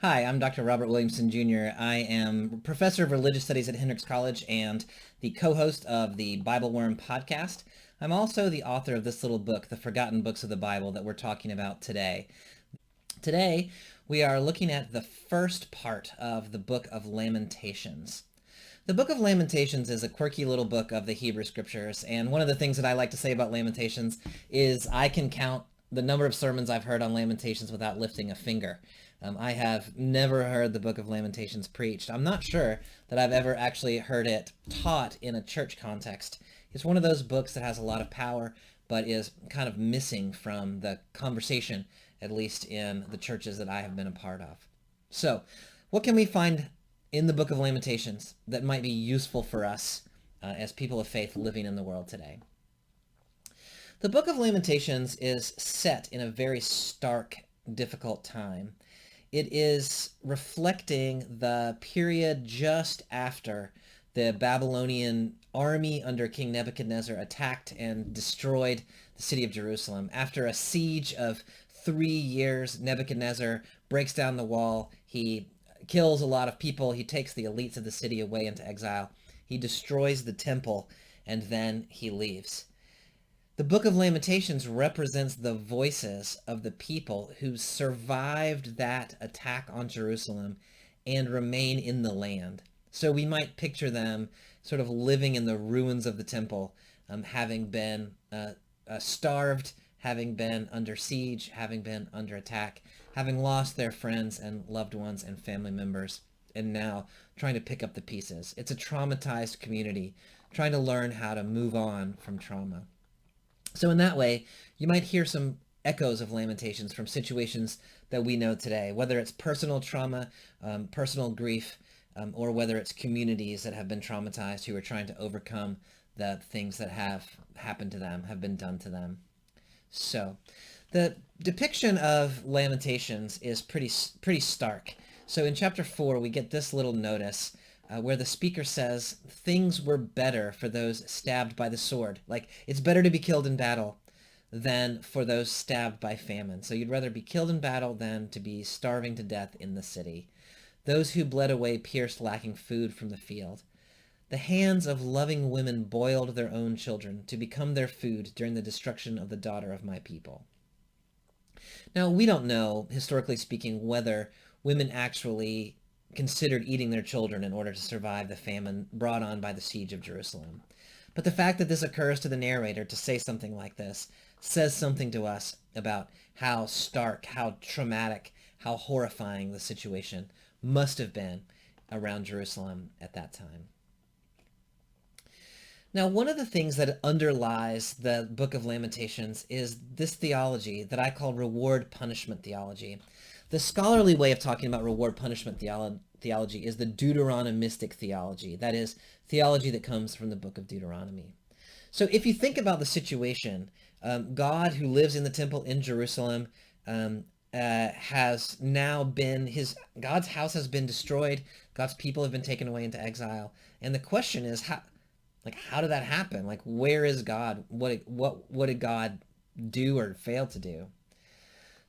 Hi, I'm Dr. Robert Williamson Jr. I am professor of religious studies at Hendrix College and the co-host of the Bible Worm podcast. I'm also the author of this little book, The Forgotten Books of the Bible, that we're talking about today. Today, we are looking at the first part of the book of Lamentations. The book of Lamentations is a quirky little book of the Hebrew scriptures, and one of the things that I like to say about Lamentations is I can count the number of sermons I've heard on Lamentations without lifting a finger. I have never heard the book of Lamentations preached. I'm not sure that I've ever actually heard it taught in a church context. It's one of those books that has a lot of power, but is kind of missing from the conversation, at least in the churches that I have been a part of. So, what can we find in the book of Lamentations that might be useful for us as people of faith living in the world today? The book of Lamentations is set in a very stark, difficult time. It is reflecting the period just after the Babylonian army under King Nebuchadnezzar attacked and destroyed the city of Jerusalem. After a siege of 3 years, Nebuchadnezzar breaks down the wall. He kills a lot of people. He takes the elites of the city away into exile. He destroys the temple, and then he leaves. The book of Lamentations represents the voices of the people who survived that attack on Jerusalem and remain in the land. So we might picture them sort of living in the ruins of the temple, having been starved, having been under siege, having been under attack, having lost their friends and loved ones and family members, and now trying to pick up the pieces. It's a traumatized community trying to learn how to move on from trauma. So in that way, you might hear some echoes of Lamentations from situations that we know today, whether it's personal trauma, personal grief, or whether it's communities that have been traumatized who are trying to overcome the things that have happened to them, have been done to them. So the depiction of Lamentations is pretty stark. So in chapter 4, we get this little notice where the speaker says, things were better for those stabbed by the sword. Like, it's better to be killed in battle than for those stabbed by famine. So you'd rather be killed in battle than to be starving to death in the city. Those who bled away pierced, lacking food from the field. The hands of loving women boiled their own children to become their food during the destruction of the daughter of my people. Now, we don't know, historically speaking, whether women actually considered eating their children in order to survive the famine brought on by the siege of Jerusalem. But the fact that this occurs to the narrator to say something like this says something to us about how stark, how traumatic, how horrifying the situation must have been around Jerusalem at that time. Now, one of the things that underlies the book of Lamentations is this theology that I call reward-punishment theology. The scholarly way of talking about reward-punishment theology is the Deuteronomistic theology. That is, theology that comes from the book of Deuteronomy. So if you think about the situation, God who lives in the temple in Jerusalem has now been, God's house has been destroyed. God's people have been taken away into exile. And the question is, how did that happen? Like, where is God? What did God do or fail to do?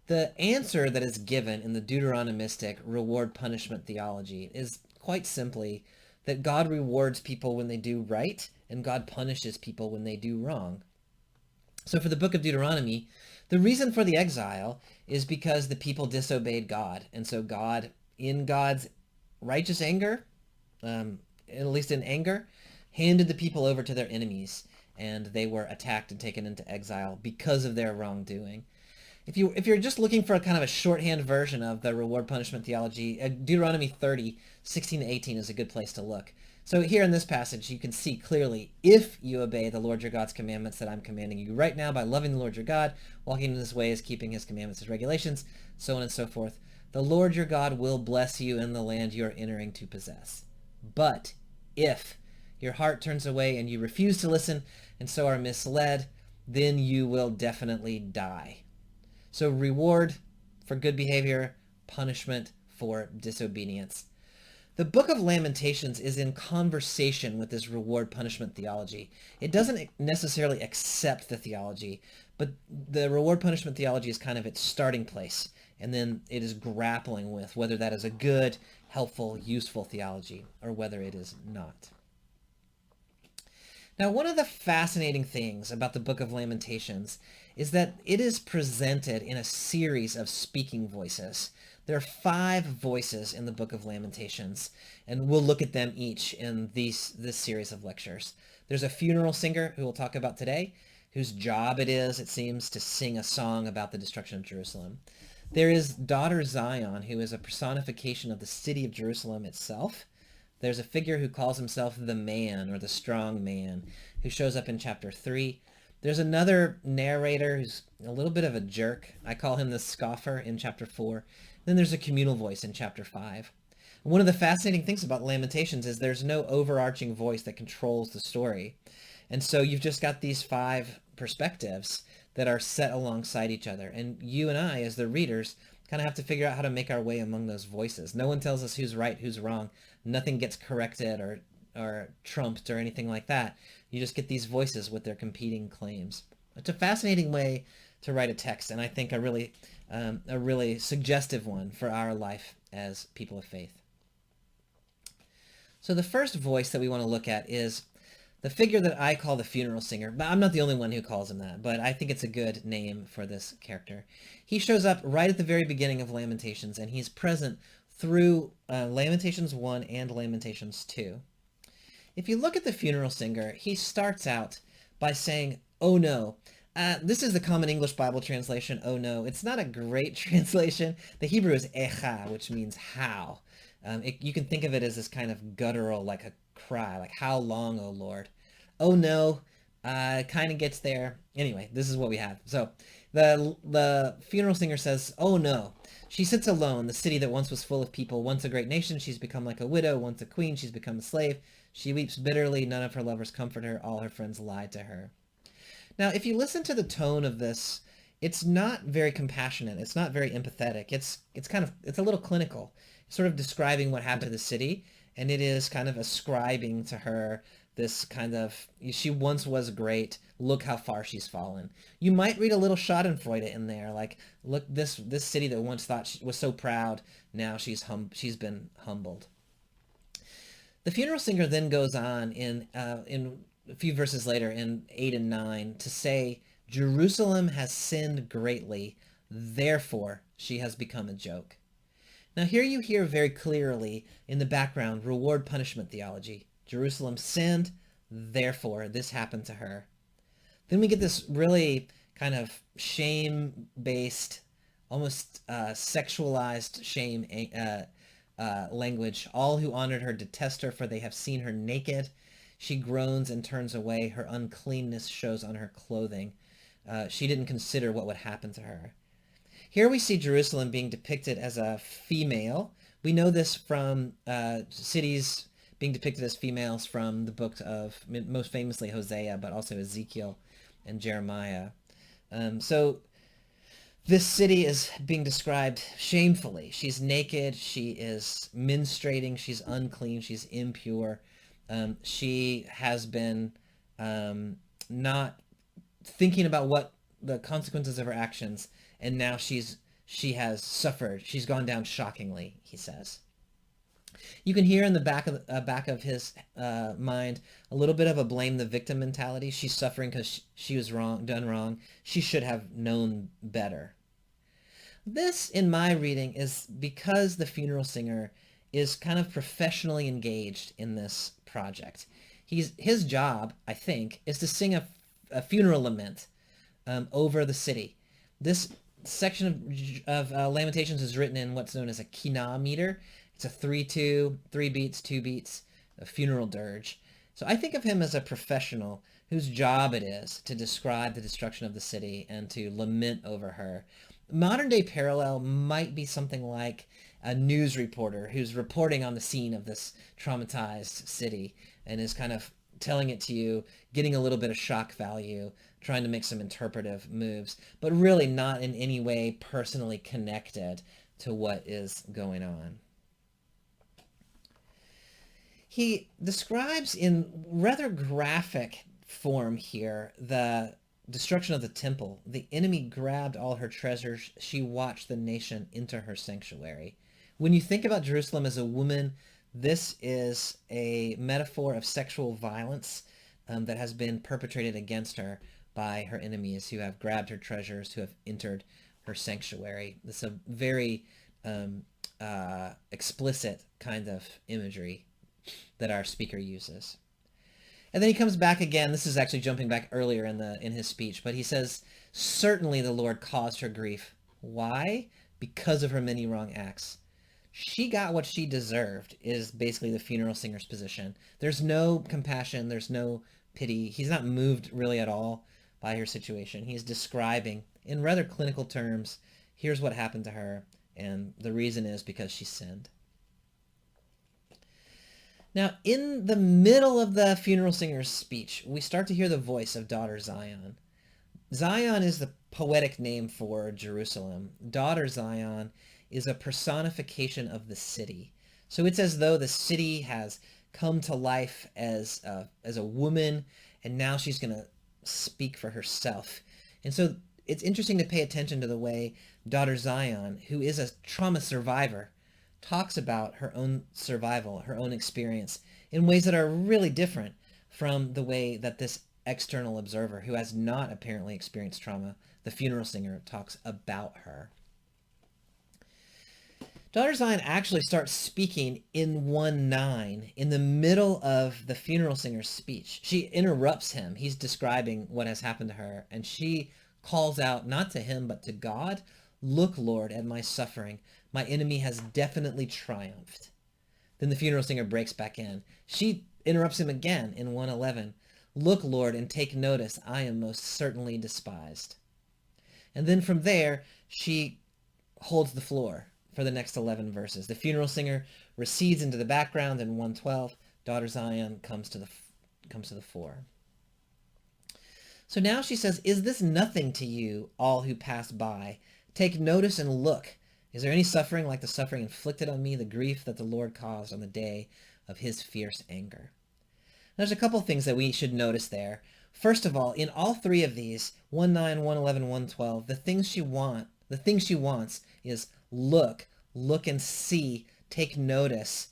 The answer that is given in the Deuteronomistic reward-punishment theology is quite simply that God rewards people when they do right, and God punishes people when they do wrong. So for the book of Deuteronomy, the reason for the exile is because the people disobeyed God. And so God, in God's righteous anger, at least in anger, handed the people over to their enemies, and they were attacked and taken into exile because of their wrongdoing. If you're just looking for a kind of a shorthand version of the reward-punishment theology, Deuteronomy 30, 16 to 18 is a good place to look. So here in this passage, you can see clearly, if you obey the Lord your God's commandments that I'm commanding you right now by loving the Lord your God, walking in his ways, keeping his commandments, his regulations, so on and so forth, the Lord your God will bless you in the land you are entering to possess. But if your heart turns away and you refuse to listen and so are misled, then you will definitely die. So reward for good behavior, punishment for disobedience. The book of Lamentations is in conversation with this reward-punishment theology. It doesn't necessarily accept the theology, but the reward-punishment theology is kind of its starting place and then it is grappling with whether that is a good, helpful, useful theology, or whether it is not. Now, one of the fascinating things about the Book of Lamentations is that it is presented in a series of speaking voices. There are 5 voices in the Book of Lamentations, and we'll look at them each in this series of lectures. There's a funeral singer, who we'll talk about today, whose job it seems, to sing a song about the destruction of Jerusalem. There is daughter Zion, who is a personification of the city of Jerusalem itself. There's a figure who calls himself the man, or the strong man, who shows up in chapter 3. There's another narrator who's a little bit of a jerk. I call him the scoffer in chapter 4. Then there's a communal voice in chapter 5. One of the fascinating things about Lamentations is there's no overarching voice that controls the story. And so you've just got these 5 perspectives that are set alongside each other. And you and I, as the readers, kind of have to figure out how to make our way among those voices. No one tells us who's right, who's wrong. Nothing gets corrected or trumped or anything like that. You just get these voices with their competing claims. It's a fascinating way to write a text, and I think a really suggestive one for our life as people of faith. So the first voice that we want to look at is the figure that I call the funeral singer. But I'm not the only one who calls him that, but I think it's a good name for this character. He shows up right at the very beginning of Lamentations, and he's present through Lamentations 1 and Lamentations 2. If you look at the funeral singer, he starts out by saying, "Oh no." This is the Common English Bible translation, "Oh no." It's not a great translation. The Hebrew is echa, which means how. You can think of it as this kind of guttural, like a cry, like, "How long, O Lord?" "Oh no," kind of gets there. Anyway, this is what we have. So the funeral singer says, "Oh no. She sits alone, the city that once was full of people, once a great nation, she's become like a widow, once a queen, she's become a slave. She weeps bitterly, none of her lovers comfort her, all her friends lie to her." Now, if you listen to the tone of this, it's not very compassionate. It's not very empathetic. It's a little clinical, sort of describing what happened to the city, and it is kind of ascribing to her this kind of, she once was great, look how far she's fallen. You might read a little Schadenfreude in there, like, look, this city that once thought she was so proud, now she's been humbled. The funeral singer then goes on in a few verses later, in 8 and 9, to say, "Jerusalem has sinned greatly, therefore she has become a joke." Now here you hear very clearly in the background reward-punishment theology. Jerusalem sinned, therefore this happened to her. Then we get this really kind of shame-based, almost sexualized shame language. "All who honored her detest her, for they have seen her naked. She groans and turns away. Her uncleanness shows on her clothing. She didn't consider what would happen to her." Here we see Jerusalem being depicted as a female. We know this from cities being depicted as females from the book of, most famously, Hosea, but also Ezekiel and Jeremiah. So this city is being described shamefully. She's naked, she is menstruating, she's unclean, she's impure. She has been not thinking about what the consequences of her actions, and now she has suffered. She's gone down shockingly, he says. You can hear in the back of his mind a little bit of a blame the victim mentality. She's suffering because she was done wrong. She should have known better. This, in my reading, is because the funeral singer is kind of professionally engaged in this project. His job, I think, is to sing a funeral lament over the city. This section of Lamentations is written in what's known as a kinah meter. It's a 3-2, 3 beats, 2 beats, a funeral dirge. So I think of him as a professional whose job it is to describe the destruction of the city and to lament over her. Modern day parallel might be something like a news reporter who's reporting on the scene of this traumatized city and is kind of telling it to you, getting a little bit of shock value, trying to make some interpretive moves, but really not in any way personally connected to what is going on. He describes in rather graphic form here the destruction of the temple. The enemy grabbed all her treasures. She watched the nation enter her sanctuary. When you think about Jerusalem as a woman, this is a metaphor of sexual violence that has been perpetrated against her by her enemies who have grabbed her treasures, who have entered her sanctuary. This is a very explicit kind of imagery that our speaker uses. And then he comes back again. This is actually jumping back earlier in his speech, but he says, certainly the Lord caused her grief. Why? Because of her many wrong acts. She got what she deserved, is basically the funeral singer's position. There's no compassion. There's no pity. He's not moved really at all by her situation. He's describing in rather clinical terms, here's what happened to her, and the reason is because she sinned. Now, in the middle of the funeral singer's speech, we start to hear the voice of daughter Zion. Zion is the poetic name for Jerusalem. Daughter Zion is a personification of the city. So it's as though the city has come to life as a woman, and now she's going to speak for herself. And so it's interesting to pay attention to the way daughter Zion, who is a trauma survivor, talks about her own survival, her own experience, in ways that are really different from the way that this external observer, who has not apparently experienced trauma, the funeral singer, talks about her. Daughter Zion actually starts speaking in 1:9 in the middle of the funeral singer's speech. She interrupts him. He's describing what has happened to her, and she calls out, not to him, but to God, "Look, Lord, at my suffering. My enemy has definitely triumphed." Then the funeral singer breaks back in. She interrupts him again in 1:11. "Look, Lord, and take notice. I am most certainly despised." And then from there, she holds the floor for the next 11 verses. The funeral singer recedes into the background in 1:12. Daughter Zion comes to the fore. So now she says, "Is this nothing to you, all who pass by? Take notice and look. Is there any suffering like the suffering inflicted on me, the grief that the Lord caused on the day of his fierce anger?" There's a couple things that we should notice there. First of all, in all three of these, 1:9, 1:11, 1:12, the thing she wants is look and see, take notice.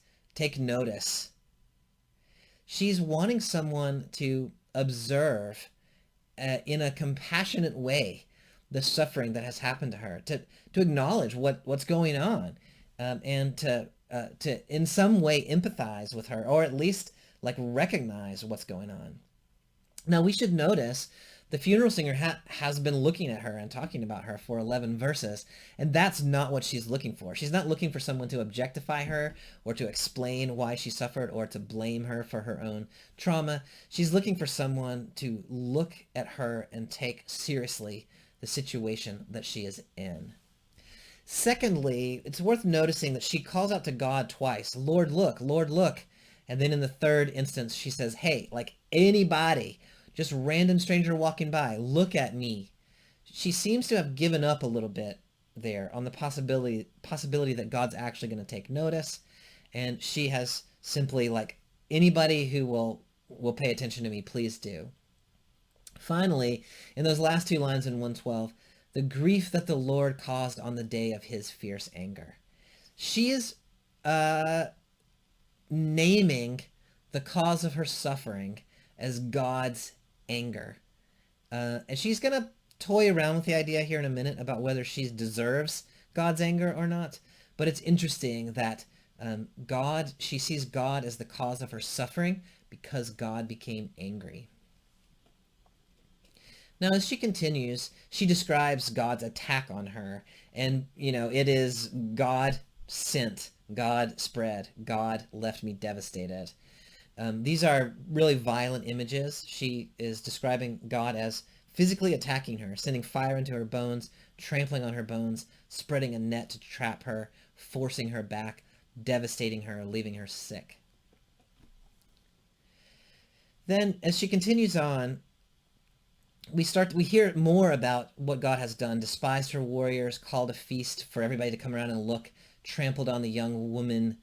She's wanting someone to observe in a compassionate way the suffering that has happened to her, to acknowledge what's going on, and to in some way empathize with her, or at least like recognize what's going on. Now we should notice the funeral singer has been looking at her and talking about her for 11 verses, and that's not what she's looking for. She's not looking for someone to objectify her or to explain why she suffered or to blame her for her own trauma. She's looking for someone to look at her and take seriously the situation that she is in. Secondly, it's worth noticing that she calls out to God twice, "Lord, look, Lord, look." And then in the third instance, she says, "Hey, like anybody, just random stranger walking by, look at me." She seems to have given up a little bit there on the possibility that God's actually going to take notice. And she has simply like, anybody who will pay attention to me, please do. Finally, in those last two lines in 1:12, the grief that the Lord caused on the day of his fierce anger. She is naming the cause of her suffering as God's anger. And she's going to toy around with the idea here in a minute about whether she deserves God's anger or not. But it's interesting that she sees God as the cause of her suffering because God became angry. Now, as she continues, she describes God's attack on her. And, it is God sent, God spread, God left me devastated. These are really violent images. She is describing God as physically attacking her, sending fire into her bones, trampling on her bones, spreading a net to trap her, forcing her back, devastating her, leaving her sick. Then, as she continues on, we hear more about what God has done. Despised her warriors, called a feast for everybody to come around and look, trampled on the young woman,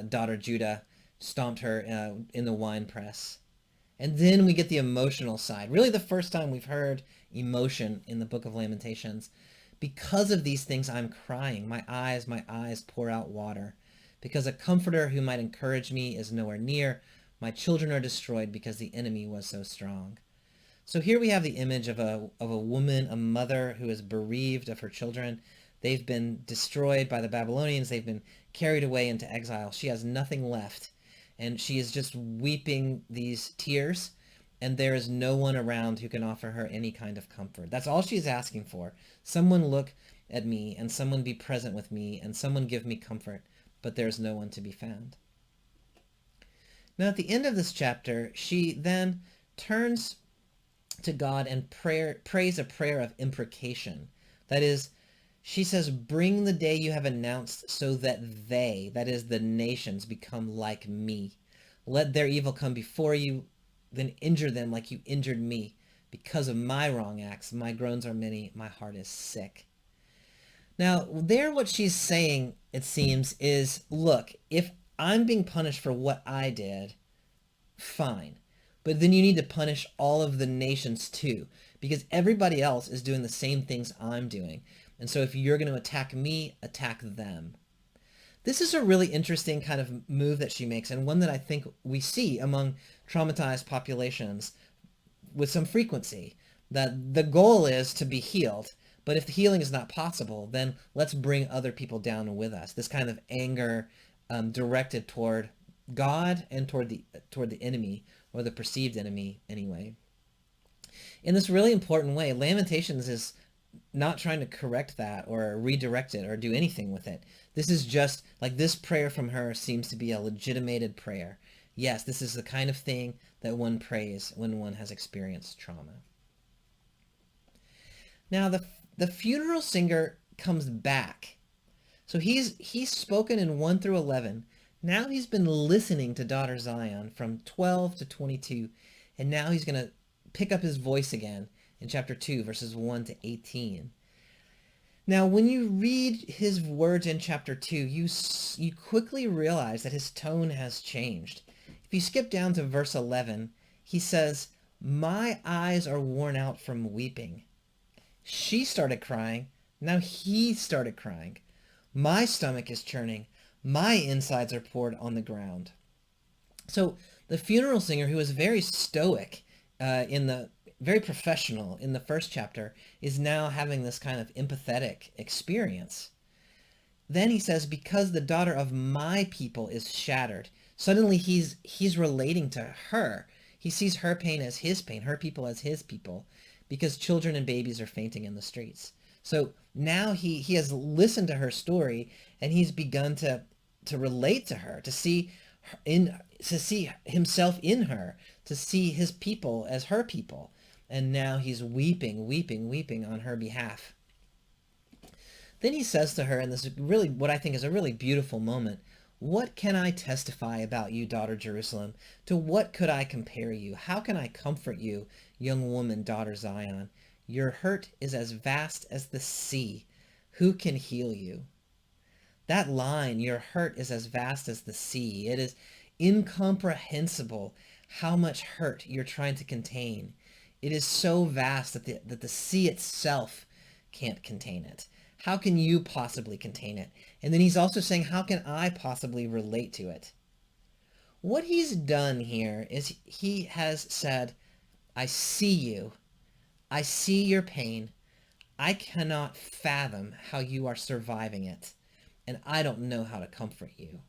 daughter Judah, stomped her in the winepress. And then we get the emotional side. Really the first time we've heard emotion in the book of Lamentations. Because of these things I'm crying. My eyes pour out water. Because a comforter who might encourage me is nowhere near. My children are destroyed because the enemy was so strong. So here we have the image of a woman, a mother who is bereaved of her children. They've been destroyed by the Babylonians. They've been carried away into exile. She has nothing left. And she is just weeping these tears. And there is no one around who can offer her any kind of comfort. That's all she's asking for. Someone look at me and someone be present with me and someone give me comfort. But there's no one to be found. Now at the end of this chapter, she then turns to God and prays a prayer of imprecation. That is, she says, bring the day you have announced so that they, that is the nations, become like me. Let their evil come before you, then injure them like you injured me. Because of my wrong acts, my groans are many, my heart is sick. Now, there what she's saying, it seems, is, look, if I'm being punished for what I did, fine. But then you need to punish all of the nations too, because everybody else is doing the same things I'm doing. And so if you're going to attack me, attack them. This is a really interesting kind of move that she makes, and one that I think we see among traumatized populations with some frequency, that the goal is to be healed. But if the healing is not possible, then let's bring other people down with us. This kind of anger directed toward God and toward the enemy, or the perceived enemy anyway. In this really important way, Lamentations is not trying to correct that or redirect it or do anything with it. This is just like, this prayer from her seems to be a legitimated prayer. Yes, this is the kind of thing that one prays when one has experienced trauma. Now the funeral singer comes back. So he's spoken in 1 through 11. Now he's been listening to Daughter Zion from 12 to 22, and now he's going to pick up his voice again in chapter 2, verses 1 to 18. Now, when you read his words in chapter 2, you quickly realize that his tone has changed. If you skip down to verse 11, he says, my eyes are worn out from weeping. She started crying. Now he started crying. My stomach is churning. My insides are poured on the ground. So the funeral singer, who is very stoic, very professional in the first chapter, is now having this kind of empathetic experience. Then he says, because the daughter of my people is shattered. Suddenly he's relating to her. He sees her pain as his pain, her people as his people, because children and babies are fainting in the streets. So now he has listened to her story, and he's begun to relate to her, to see himself in her, to see his people as her people. And now he's weeping on her behalf. Then he says to her, and this is really what I think is a really beautiful moment, what can I testify about you, daughter Jerusalem? To what could I compare you? How can I comfort you, young woman, daughter Zion? Your hurt is as vast as the sea. Who can heal you? That line, your hurt is as vast as the sea. It is incomprehensible how much hurt you're trying to contain. It is so vast that the sea itself can't contain it. How can you possibly contain it? And then he's also saying, how can I possibly relate to it? What he's done here is he has said, I see you. I see your pain. I cannot fathom how you are surviving it, and I don't know how to comfort you.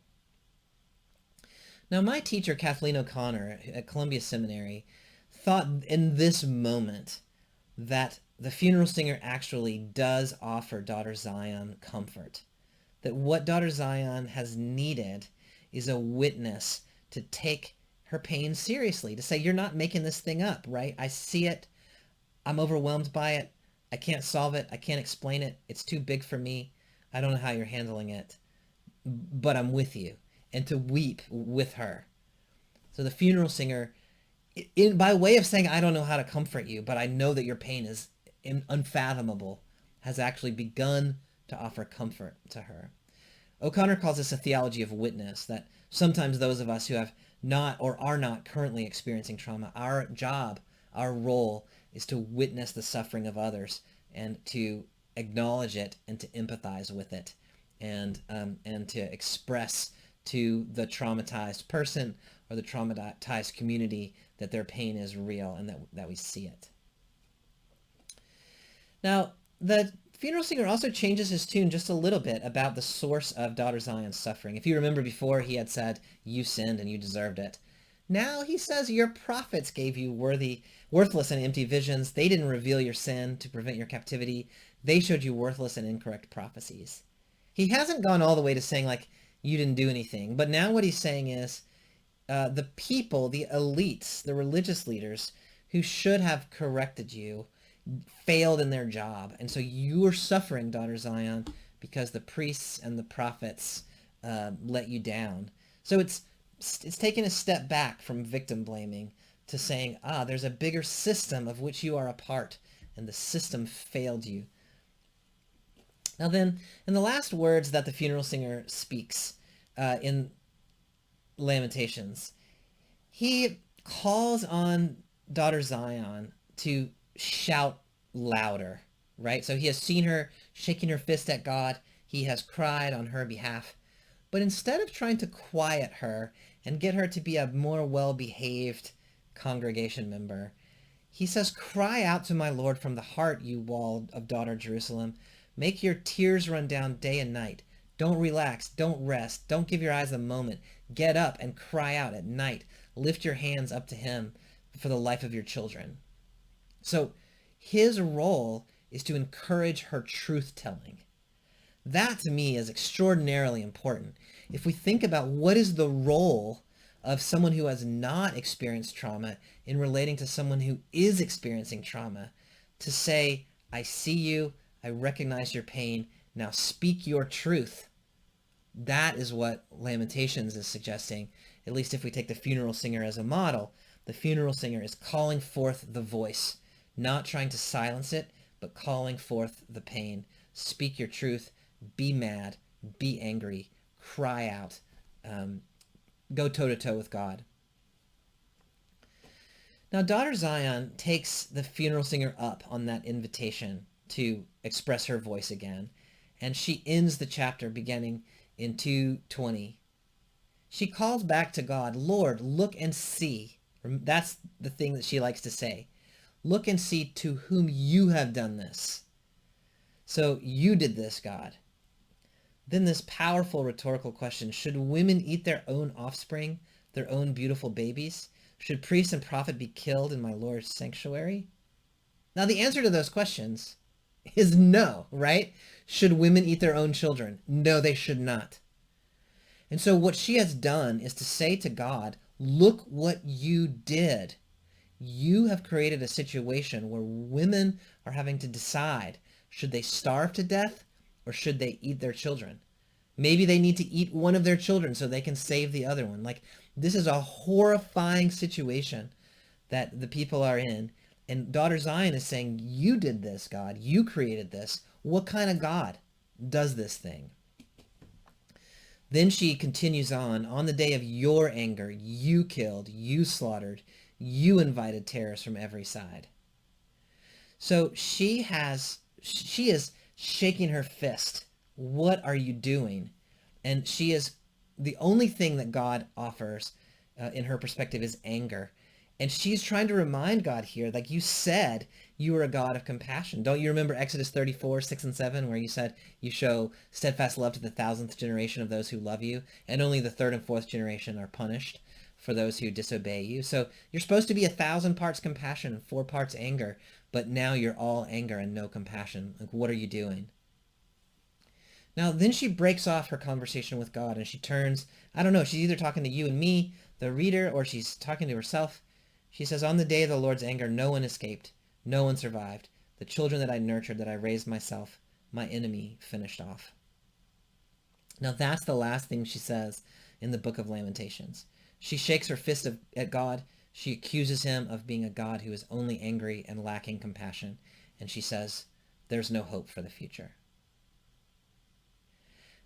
Now, my teacher, Kathleen O'Connor at Columbia Seminary, thought in this moment that the funeral singer actually does offer daughter Zion comfort. That what daughter Zion has needed is a witness to take her pain seriously, to say, you're not making this thing up, right? I see it. I'm overwhelmed by it. I can't solve it. I can't explain it. It's too big for me. I don't know how you're handling it, but I'm with you. And to weep with her. So the funeral singer, by way of saying, I don't know how to comfort you, but I know that your pain is unfathomable, has actually begun to offer comfort to her. O'Connor calls this a theology of witness, that sometimes those of us who have not or are not currently experiencing trauma. Our job, our role is to witness the suffering of others and to acknowledge it and to empathize with it and to express to the traumatized person or the traumatized community that their pain is real and that we see it. Now, the funeral singer also changes his tune just a little bit about the source of daughter Zion's suffering. If you remember before, he had said, you sinned and you deserved it. Now he says, your prophets gave you worthless and empty visions. They didn't reveal your sin to prevent your captivity. They showed you worthless and incorrect prophecies. He hasn't gone all the way to saying, like, you didn't do anything. But now what he's saying is the people, the elites, the religious leaders who should have corrected you failed in their job. And so you're suffering, daughter Zion, because the priests and the prophets let you down. So it's taken a step back from victim blaming to saying, there's a bigger system of which you are a part, and the system failed you. Now then, in the last words that the funeral singer speaks in Lamentations, he calls on daughter Zion to shout louder, right? So he has seen her shaking her fist at God. He has cried on her behalf. But instead of trying to quiet her and get her to be a more well-behaved congregation member, he says, cry out to my Lord from the heart, you wall of daughter Jerusalem. Make your tears run down day and night. Don't relax. Don't rest. Don't give your eyes a moment. Get up and cry out at night. Lift your hands up to him for the life of your children. So his role is to encourage her truth-telling. That, to me, is extraordinarily important. If we think about what is the role of someone who has not experienced trauma in relating to someone who is experiencing trauma, to say, I see you, I recognize your pain, now speak your truth. That is what Lamentations is suggesting, at least if we take the funeral singer as a model. The funeral singer is calling forth the voice, not trying to silence it, but calling forth the pain. Speak your truth, be mad, be angry, cry out, go toe-to-toe with God. Now, daughter Zion takes the funeral singer up on that invitation to express her voice again, and she ends the chapter beginning in 2:20. She calls back to God, Lord, look and see. That's the thing that she likes to say. Look and see to whom you have done this. So you did this, God. Then this powerful rhetorical question, should women eat their own offspring, their own beautiful babies? Should priest and prophet be killed in my Lord's sanctuary? Now the answer to those questions is no, right? Should women eat their own children? No, they should not. And so what she has done is to say to God, look what you did. You have created a situation where women are having to decide, should they starve to death or should they eat their children? Maybe they need to eat one of their children so they can save the other one. Like, this is a horrifying situation that the people are in. And daughter Zion is saying, you did this, God. You created this. What kind of God does this thing? Then she continues on the day of your anger, you killed, you slaughtered, you invited terrorists from every side. So she is shaking her fist. What are you doing? And she is, the only thing that God offers in her perspective is anger. And she's trying to remind God here, like you said, you are a God of compassion. Don't you remember Exodus 34, 6 and 7, where you said you show steadfast love to the 1,000th generation of those who love you, and only the 3rd and 4th generation are punished for those who disobey you. So you're supposed to be 1,000 parts compassion and 4 parts anger, but now you're all anger and no compassion. Like, what are you doing? Now, then she breaks off her conversation with God and she turns, I don't know, she's either talking to you and me, the reader, or she's talking to herself. She says, on the day of the Lord's anger, no one escaped. No one survived. The children that I nurtured, that I raised myself, my enemy finished off. Now, that's the last thing she says in the book of Lamentations. She shakes her fist at God. She accuses him of being a God who is only angry and lacking compassion. And she says, there's no hope for the future.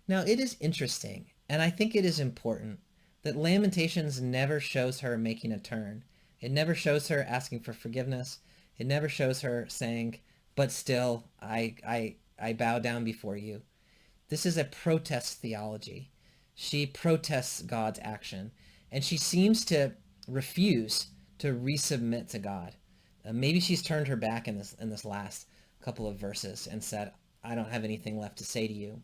Now, it is interesting, and I think it is important that Lamentations never shows her making a turn. It never shows her asking for forgiveness. It never shows her saying, but still, I bow down before you. This is a protest theology. She protests God's action, and she seems to refuse to resubmit to God. Maybe she's turned her back in this last couple of verses and said, I don't have anything left to say to you.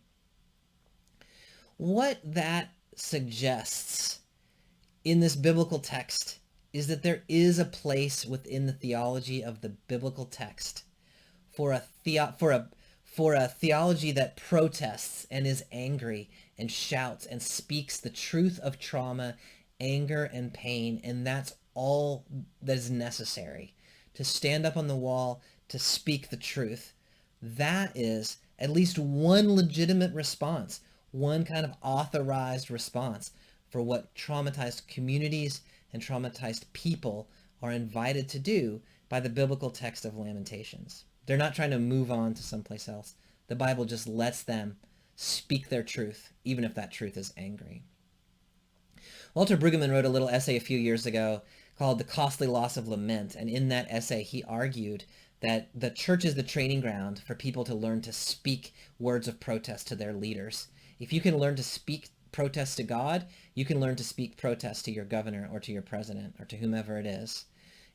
What that suggests in this biblical text is that there is a place within the theology of the biblical text for a theology that protests and is angry and shouts and speaks the truth of trauma, anger, and pain, and that's all that is necessary to stand up on the wall to speak the truth. That is at least one legitimate response, one kind of authorized response for what traumatized communities and traumatized people are invited to do by the biblical text of Lamentations. They're not trying to move on to someplace else. The Bible just lets them speak their truth, even if that truth is angry. Walter Brueggemann wrote a little essay a few years ago called The Costly Loss of Lament, and in that essay he argued that the church is the training ground for people to learn to speak words of protest to their leaders. If you can learn to speak protest to God, you can learn to speak protest to your governor or to your president or to whomever it is.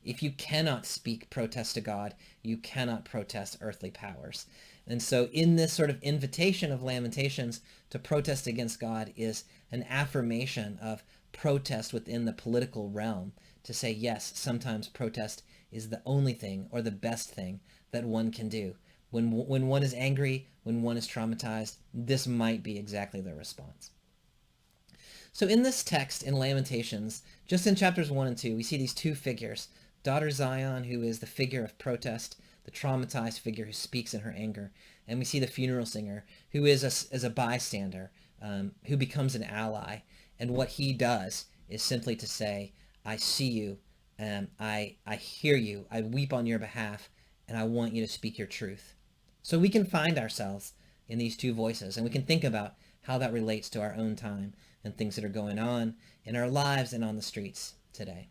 If you cannot speak protest to God, you cannot protest earthly powers. And so in this sort of invitation of Lamentations to protest against God is an affirmation of protest within the political realm, to say, yes, sometimes protest is the only thing or the best thing that one can do. When one is angry, when one is traumatized, this might be exactly their response. So in this text in Lamentations, just in chapters 1 and 2, we see these two figures. Daughter Zion, who is the figure of protest, the traumatized figure who speaks in her anger. And we see the funeral singer, who is a bystander, who becomes an ally. And what he does is simply to say, I see you, I hear you, I weep on your behalf, and I want you to speak your truth. So we can find ourselves in these two voices, and we can think about how that relates to our own time and things that are going on in our lives and on the streets today.